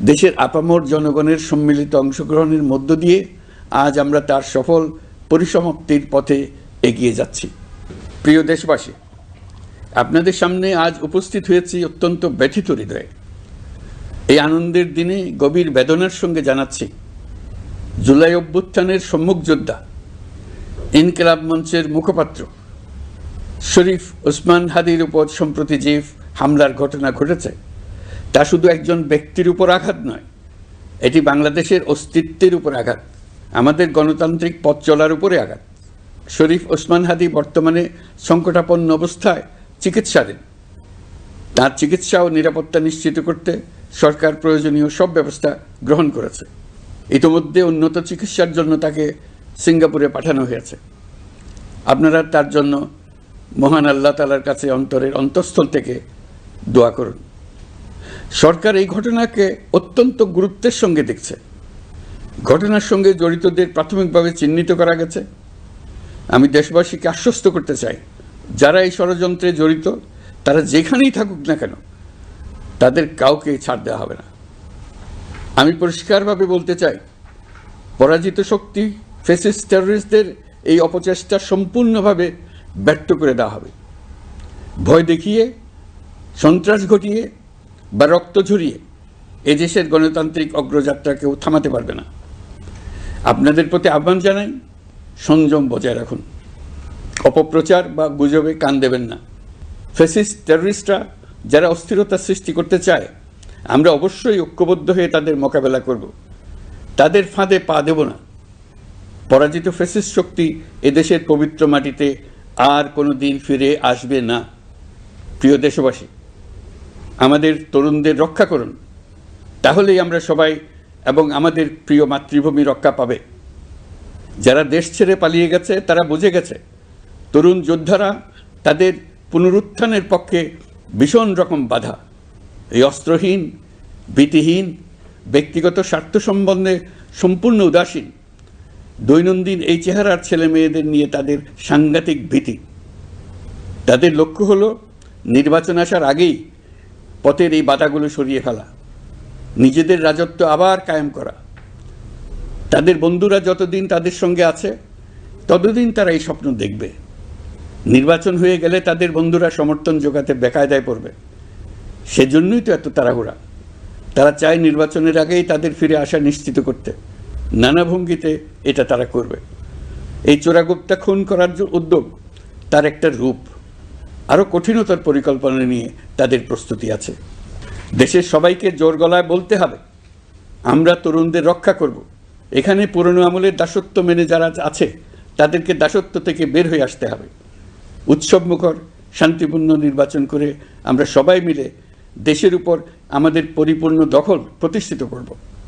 দেশের আপামর জনগণের সম্মিলিত অংশগ্রহণের মধ্য দিয়ে আজ আমরা তার সফল পরিসমাপ্তির পথে এগিয়ে যাচ্ছি। প্রিয় দেশবাসী, আপনাদের সামনে আজ উপস্থিত হয়েছি অত্যন্ত ব্যথিত হৃদয়ে। এই আনন্দের দিনে গভীর বেদনার সঙ্গে জানাচ্ছি, জুলাই অভ্যুত্থানের সম্মুখ যোদ্ধা, ইনকিলাব মঞ্চের মুখপাত্র শরীফ ওসমান হাদির উপর সম্প্রতি যে হামলার ঘটনা ঘটেছে, তা শুধু একজন ব্যক্তির উপর আঘাত নয়, এটি বাংলাদেশের অস্তিত্বের উপর আঘাত, আমাদের গণতান্ত্রিক পথ চলার উপরে আঘাত। শরীফ ওসমান হাদি বর্তমানে সংকটাপন্ন অবস্থায় চিকিৎসাধীন। তার চিকিৎসা ও নিরাপত্তা নিশ্চিত করতে সরকার প্রয়োজনীয় সব ব্যবস্থা গ্রহণ করেছে। ইতিমধ্যে উন্নত চিকিৎসার জন্য তাকে সিঙ্গাপুরে পাঠানো হয়েছে। আপনারা তার জন্য মহান আল্লাহ তাআলার কাছে অন্তরের অন্তঃস্থল থেকে দোয়া করুন। সরকার এই ঘটনাকে অত্যন্ত গুরুত্বের সঙ্গে দেখছে। ঘটনার সঙ্গে জড়িতদের প্রাথমিকভাবে চিহ্নিত করা গেছে। আমি দেশবাসীকে আশ্বস্ত করতে চাই, যারা এই ষড়যন্ত্রে জড়িত তারা যেখানেই থাকুক না কেন, তাদের কাউকে ছাড় দেওয়া হবে না। আমি পরিষ্কারভাবে বলতে চাই, পরাজিত শক্তি ফ্যাসিস্ট টেররিস্টদের এই অপচেষ্টা সম্পূর্ণভাবে ব্যর্থ করে দেওয়া হবে। ভয় দেখিয়ে, সন্ত্রাস ঘটিয়ে বা রক্ত ঝরিয়ে এদেশের গণতান্ত্রিক অগ্রযাত্রা কেউ থামাতে পারবে না। আপনাদের প্রতি আহ্বান জানাই, সংযম বজায় রাখুন, অপপ্রচার বা গুজবে কান দেবেন না। ফ্যাসিস্ট টেররিস্টরা যারা অস্থিরতা সৃষ্টি করতে চায়, আমরা অবশ্যই ঐক্যবদ্ধ হয়ে তাদের মোকাবেলা করব। তাদের ফাঁদে পা দেব না। পরাজিত ফ্যাসিস্ট শক্তি এদেশের পবিত্র মাটিতে আর কোনো দিন ফিরে আসবে না। প্রিয় দেশবাসী, আমাদের তরুণদের রক্ষা করুন, তাহলেই আমরা সবাই এবং আমাদের প্রিয় মাতৃভূমি রক্ষা পাবে। যারা দেশ ছেড়ে পালিয়ে গেছে তারা বুঝে গেছে, তরুণ যোদ্ধারা তাদের পুনরুত্থানের পক্ষে ভীষণ রকম বাধা। এই অস্ত্রহীন, ভীতিহীন, ব্যক্তিগত স্বার্থ সম্বন্ধে সম্পূর্ণ উদাসীন দৈনন্দিন এই চেহারার ছেলে মেয়েদের নিয়ে তাদের সাংঘাতিক ভীতি। তাদের লক্ষ্য হলো নির্বাচন আসার আগেই পথের এই বাধাগুলো সরিয়ে ফেলা, নিজেদের রাজত্ব আবার কায়েম করা। তাদের বন্ধুরা যতদিন তাদের সঙ্গে আছে ততদিন তারা এই স্বপ্ন দেখবে। নির্বাচন হয়ে গেলে তাদের বন্ধুরা সমর্থন জোগাতে বেকায়দায় পড়বে। সেজন্যই তো এত তাড়াহুড়া। তারা চায় নির্বাচনের আগেই তাদের ফিরে আসা নিশ্চিত করতে। নানা ভঙ্গিতে এটা তারা করবে। এই চোরাগুপ্তা খুন করার যে উদ্যোগ, তার একটা রূপ। আরও কঠিনতর পরিকল্পনা নিয়ে তাদের প্রস্তুতি আছে। দেশের সবাইকে জোর গলায় বলতে হবে, আমরা তরুণদের রক্ষা করব। এখানে পুরনো আমলের দাসত্ব মেনে যারা আছে তাদেরকে দাসত্ব থেকে বের হয়ে আসতে হবে। উৎসবমুখর শান্তিপূর্ণ নির্বাচন করে আমরা সবাই মিলে দেশের উপর আমাদের পরিপূর্ণ দখল প্রতিষ্ঠিত করব।